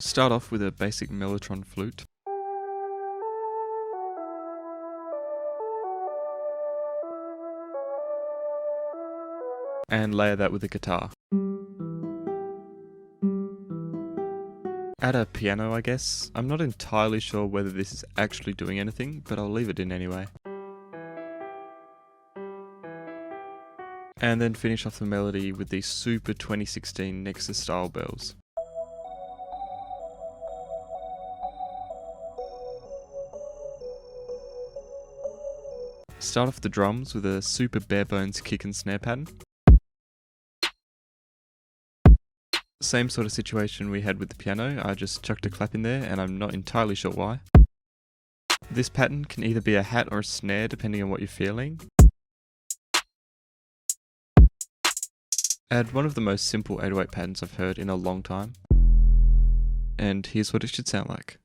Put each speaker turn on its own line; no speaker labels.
Start off with a basic mellotron flute. And layer that with a guitar. Add a piano, I guess. I'm not entirely sure whether this is actually doing anything, but I'll leave it in anyway. And then finish off the melody with these super 2016 Nexus style bells. Start off the drums with a super bare bones kick and snare pattern. Same sort of situation we had with the piano, I just chucked a clap in there and I'm not entirely sure why. This pattern can either be a hat or a snare depending on what you're feeling. Add one of the most simple 808 patterns I've heard in a long time. And here's what it should sound like.